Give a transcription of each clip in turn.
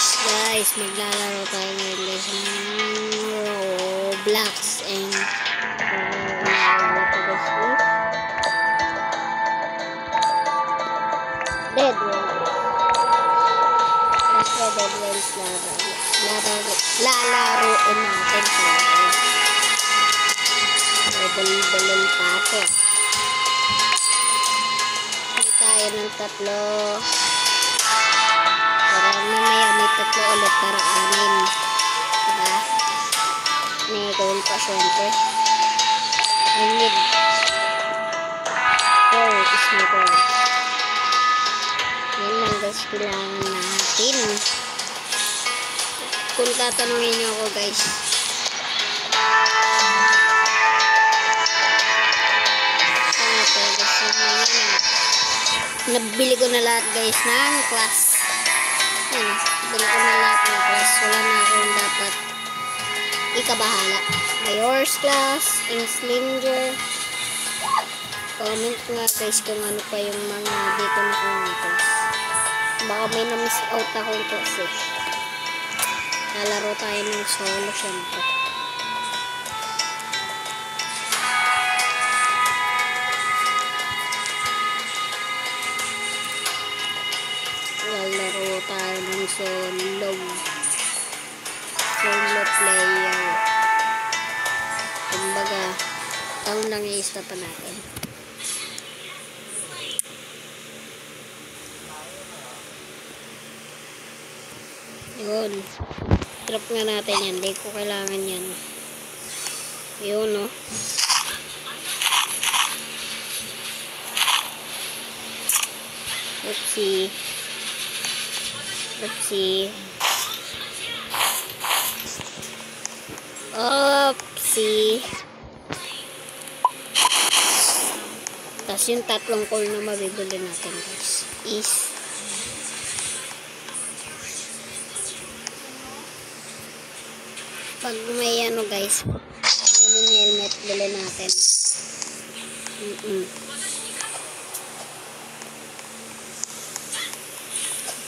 Guys, maglalaro tayo ngayon guys ng Roblox and Dead Wings. Basta Dead Wings lalaroin natin sa balil pa ako. Hindi tayo ng tatlo. Para mamaya may tatlo ulit para 6. Diba? May gawin pa syempre. I need 4 is my goal. Yan lang guys kailangan natin. Kung tatanungin nyo ako guys, nabili ko na lahat guys ng class. Bili ko na lahat ng class. Wala na akong dapat ikabahala. Mayor's class, Inslinger. Comment nga guys kung ano pa yung mga dito na kong class. Baka may na-miss out akong class eh. Lalaro tayo ng solo syempre. Lalaro tayo ng solo player. Kumbaga taon lang i-stop pa natin. Yun, drop nga natin yan, hindi ko kailangan yan. Yun no. Oopsie. Tapos yung tatlong call na mabibili natin guys is pag may ano guys, may helmet bili natin.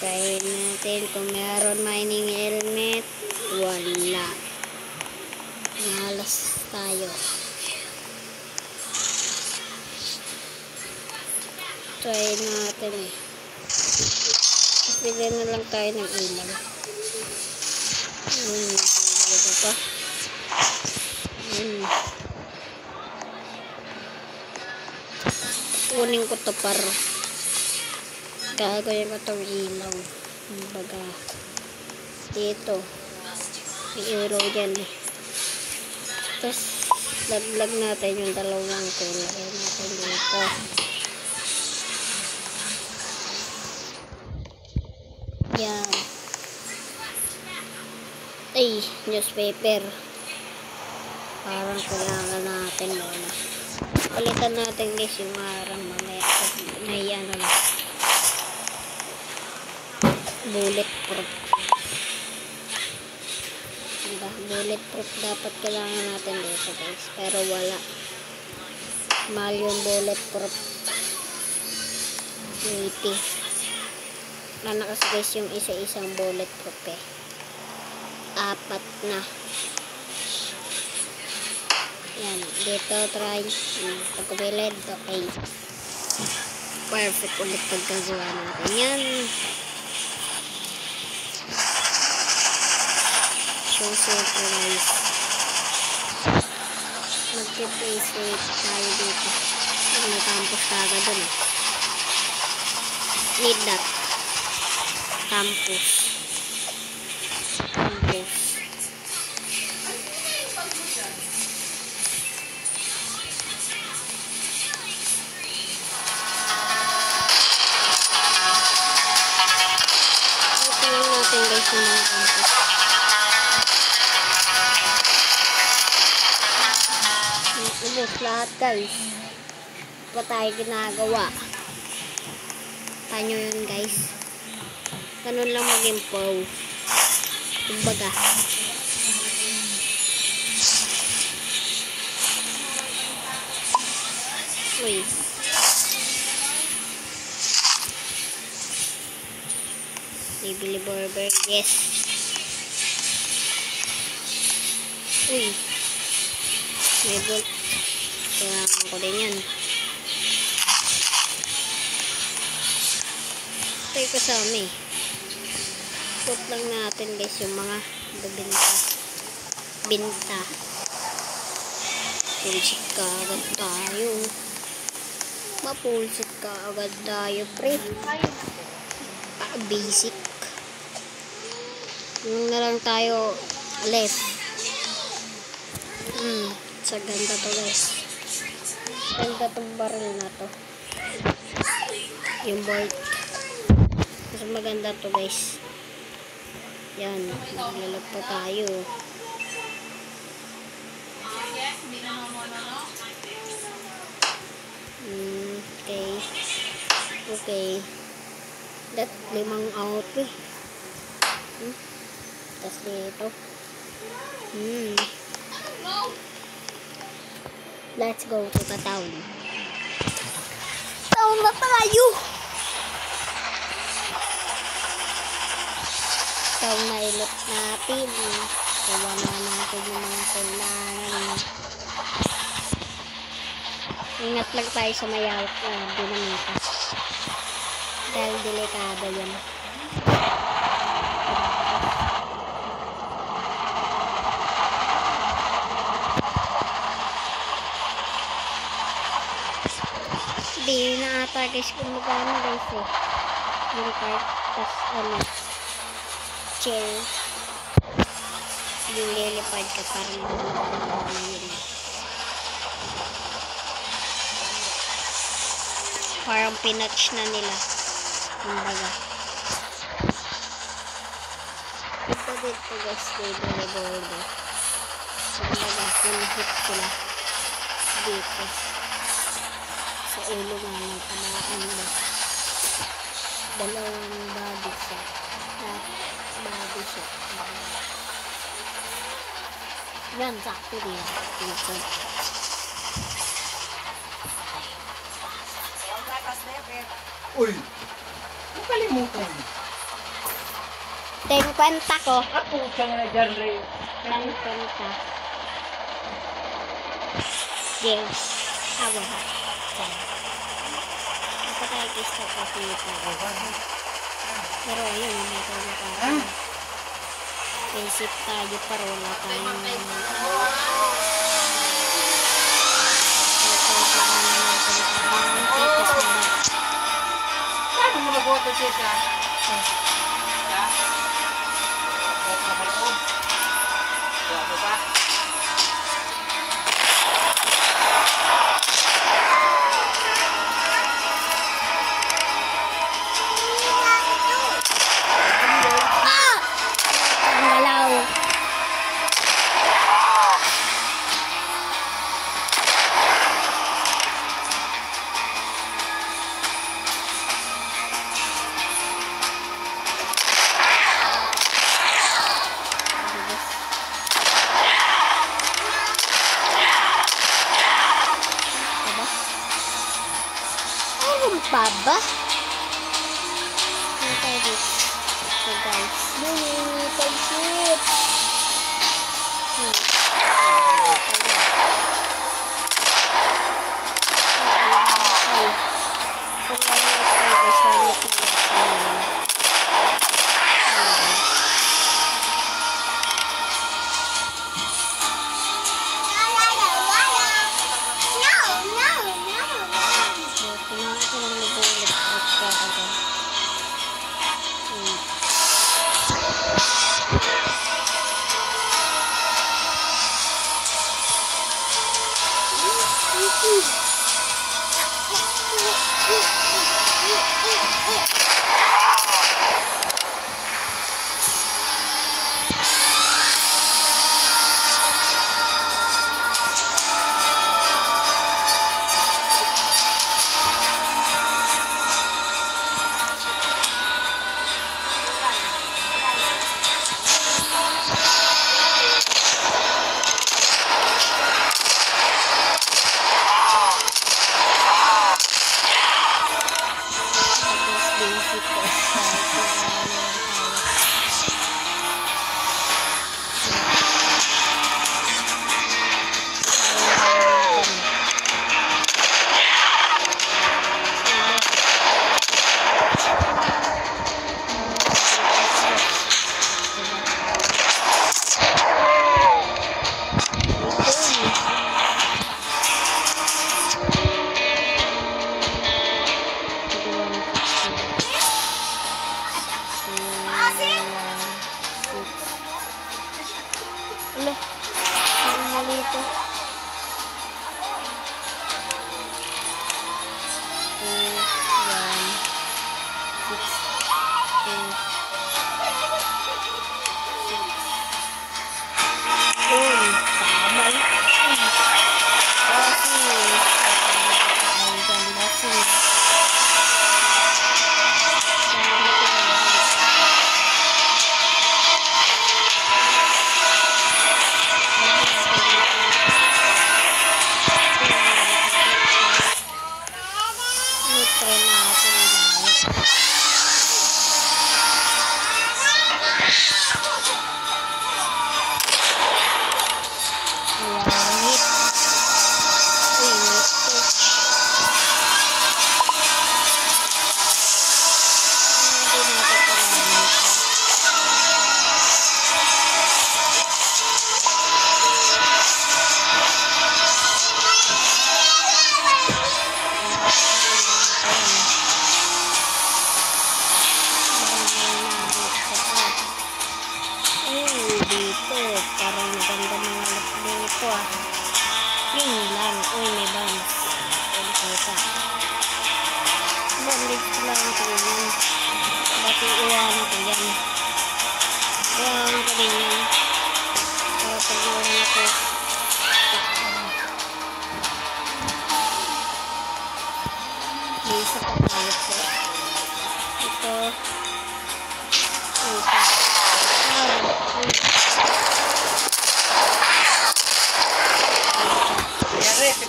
Try natin kung meron mining helmet. Wala. Malas tayo. Try natin eh. Bili na lang tayo ng ilaw. Kunin ko to para gagawin ko itong ilaw. Baga dito may arrow dyan eh. Tapos laglag natin yung dalawang kulay natin dito. Yan. Ay, newspaper. Parang kailangan natin muna. Palitan natin guys yung marang mamaya. May ano na. Bulletproof. Diba? Bulletproof dapat kailangan natin dito guys. Pero wala. Mahal yung bulletproof. 80. Nanakas guys yung isa-isang bulletproof eh. 4 na. Yan. Dito try. Pagkabilid. Okay. Perfect ulit pagkagawa natin. Yan. So simple guys. Mag-place rate tayo dito. May campus taga dun eh. Need that. Campus. Tingnan natin guys yung mga campus. Ubus lahat guys. Pa tayo ginagawa. Tanyo yun guys. Ganun lang maging pro. Kumbaga. Uy. Bibili burger. Yes. Uy. May bolt. Kailangan ko din yan. Tayo kasama eh. Put lang natin guys yung mga bibinta. Binta. Pulsit ka agad tayo. Mapulsit ka agad tayo, pre. Basic. Yung na lang tayo left. Sa ganda to guys. Ganda tong baril na to. Yung bolt. Mas maganda to guys. Yan. Maglalap pa tayo. Okay. Okay. That 5 out eh. Tapos dito. Let's go to the town. Town na tayo! Town na ilot natin. Kuha na natin yung mga kailangan. Ingat lang tayo sa mayawak na dinamita. Dahil delikado yan. Hindi na ata guys kung magkano guys eh. Yung cart, tas chair. Yung lilipad ka parang yun. Parang pinatch na nila. Kumbaga. Ito dito guys, dito bordo. Kumbaga, pinahit sila. Dito. Sa ulo nga lang tamaan ba. Dalawang body shot. Body shot. Yan, sakto din. Dito. Uy! Nakalimutan. 50 ko. Ako siya nga dyan, Ray. 50. Yes. Awa ha. Ako tayo gusto ko kita. Pero ayun, hindi ko nakaka. Isip tayo parola tayo. Ano mo nag-auto siya? Ha? Auto na kaloob. Auto pa? Baba? Ano tayo dito? So guys, pag-shoot! Ala, ang mali ito.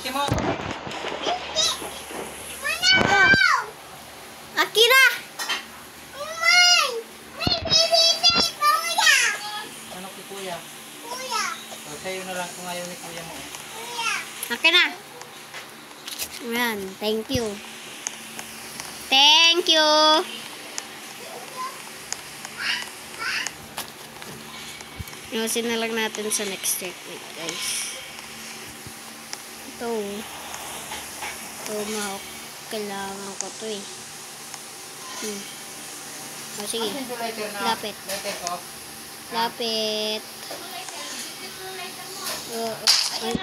50 mo. Akira! Ano ki kuya? O, sa'yo na lang kung ayaw ni kuya mo. Akin na. Ayan, thank you. Thank you. Iwasin na lang natin sa next checkmate, guys. Ito. Kailangan ko to eh. O, sige. Lapit. Lapit. Ay.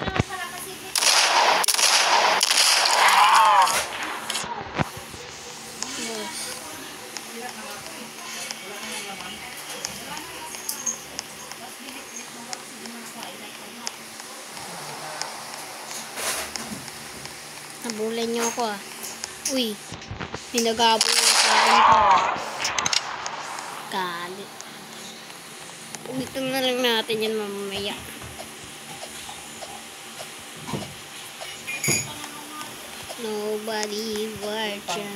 Nabulan niyo ako ah. Uy, pinagabol niyo sa akin ko. Kali. Ulitin na lang natin yan mamaya. Nobody watching.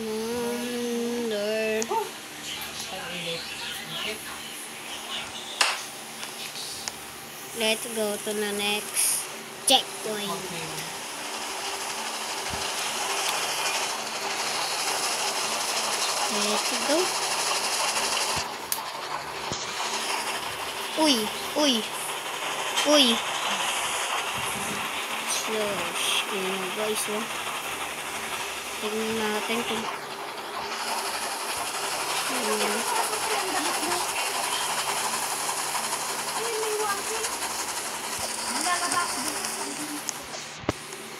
Wonder. Let's go to the next checkpoint. Let's go. Uy, uy, uy. Slosh. Ayan guys, oh. Tingnan natin kung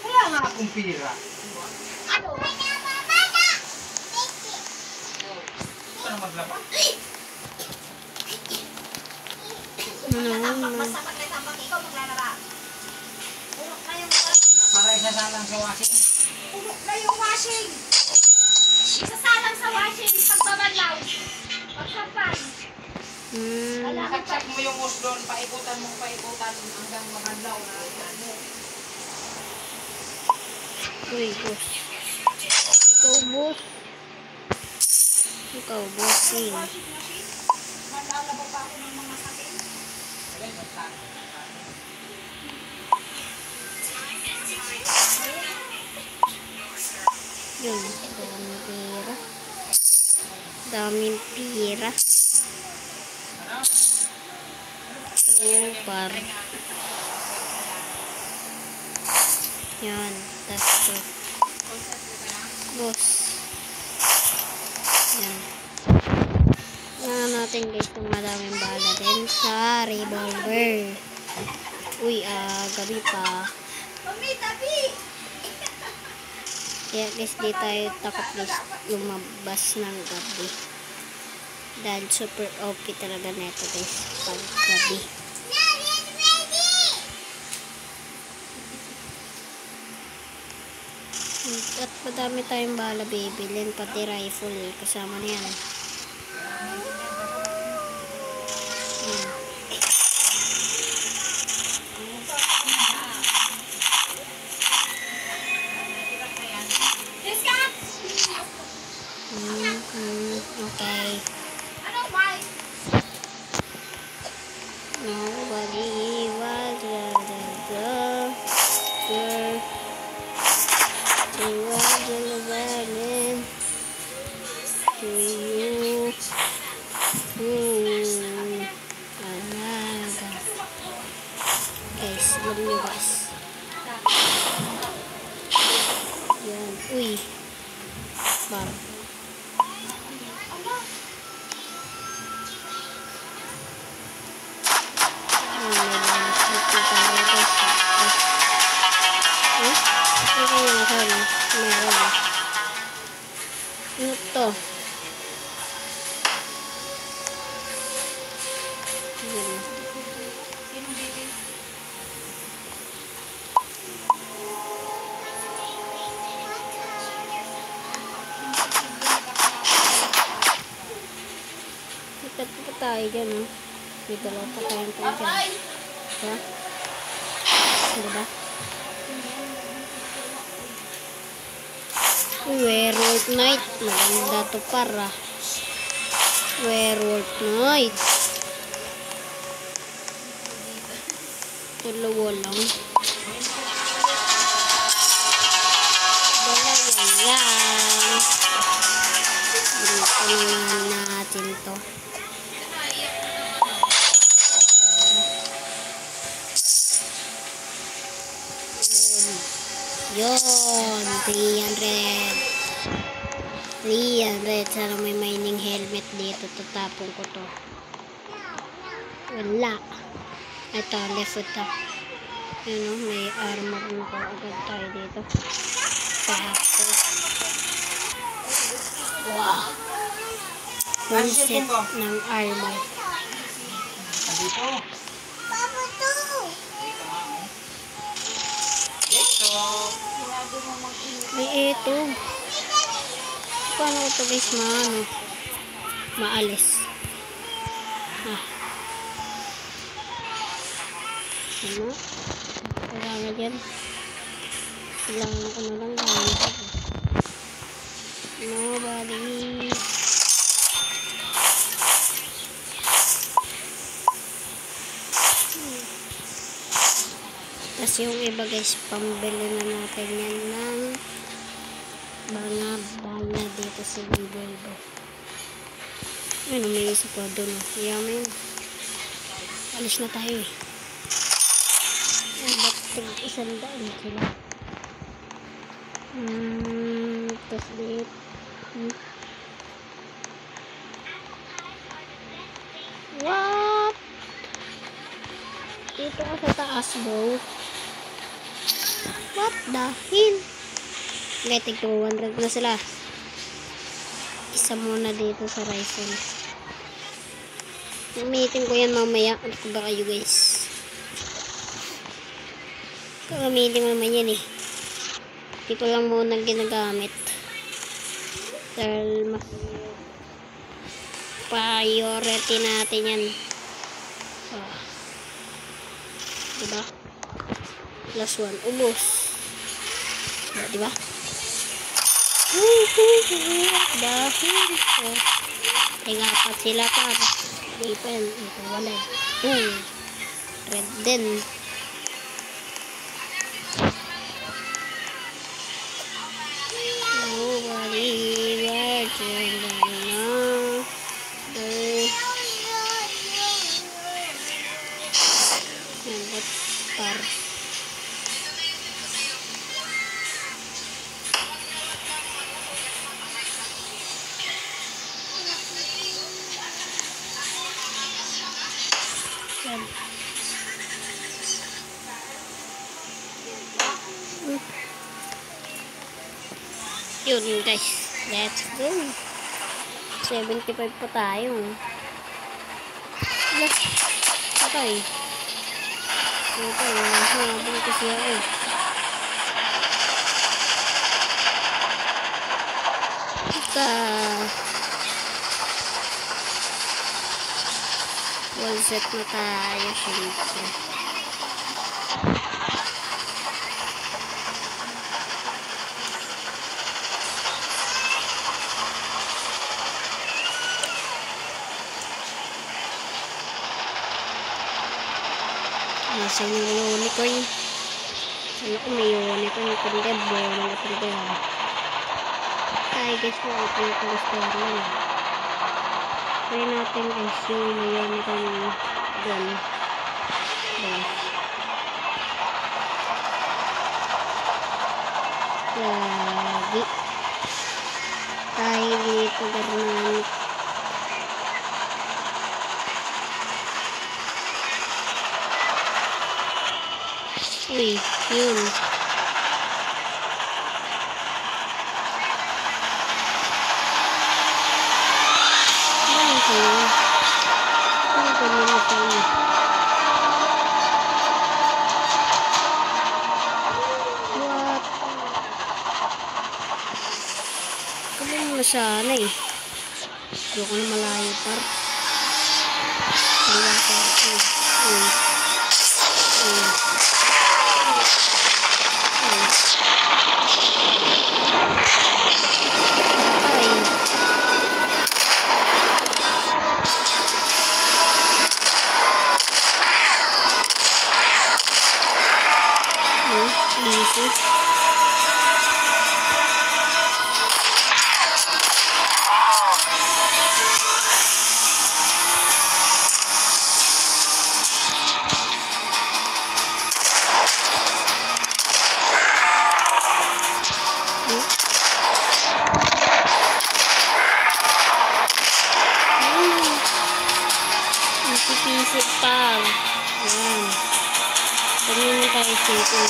wala nga akong pira. Ano? Ito na maglaba. Basta magkatambak ikaw maglalaba. Pulok na yung Para isasalang sa washing. pulok na yung washing. Isasalang sa washing pagbabanlaw. Pagsampay. Saksak mo yung hose doon, paikutan hanggang magandaw na ano. uy, boss. Ikaw, boss. Ikaw, bossing. Maglalaba pa ako ng mga sakin. Yun, daming pira. Super. Yan, that's it. Boss. Yan. Tingnan natin guys kung madaming bala natin sa revolver. Uy, gabi pa. Mami, tabi! Kaya guys, di tayo takot guys lumabas ng gabi. Dahil super OP talaga neto guys pag gabi. At madami tayong bala bibilin, pati rifle kasama na yan. Okay. Ano ba? Nobody was the girl. You are the burning to you. Alaga. Guys, alam nyo guys. Yan. Uy. Bam. Ano to? Ikat pa tayo dyan, oh. May dalawa pa tayong tayo dyan. Diba? Diba? Werewolf Night. Maganda to para. Werewolf Night. Dalawa lang. Dalawa lang. Dito naman natin to. Yun, 300. Sana may mining helmet dito. Tatapon ko to. Wala. Ito, left ito. Yun, may armor na ko agad tayo dito. Tapos. Wow. Full set ng armor. Dito. Papa to! Dito. May ito. Paano ito guys maalis? Ano? Kailangan dyan. Kailangan ko na lang gamit. Nobody. Tapos yung iba guys, pambili na natin yan ng mga bala dito sa Bibolbo. Ano, may isa pa doon. Yaman. Alis na tayo eh. Ba't tig-100 sila? Tapos dito. What? Dito ka sa taas, bro. What the hell? Okay, tig 200 na sila. Isa muna dito sa rifle. Gamitin ko yan mamaya. Ano ba kayo guys? Gamitin ko naman yan eh. Hindi ko lang muna ginagamit. Dahil mas priority natin yan. Diba? Plus 1. Ubos. Diba? Dahil ay apat sila pa. Ipin. Ito wala. Red din. Yan. Yun guys. Let's go. 75 pa tayo. Patay. Habang kasi ako. Wall set na tayo, syempre. Nasa yung unicorn. Ano ko may unicorn kundi bolang kundi. Tayo guys po ito yung pag-store lang. Try natin guys yung may unicorn doon. Lagi. Tayo dito garnan. Uy, yun. Ano kayo? Ano ganyan na kayo? What? Kaya mo na sana eh. Ayoko na malayo par. Wala ko. Pisip pa. Ayan. Ganyan tayo sito.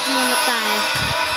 Muna tayo.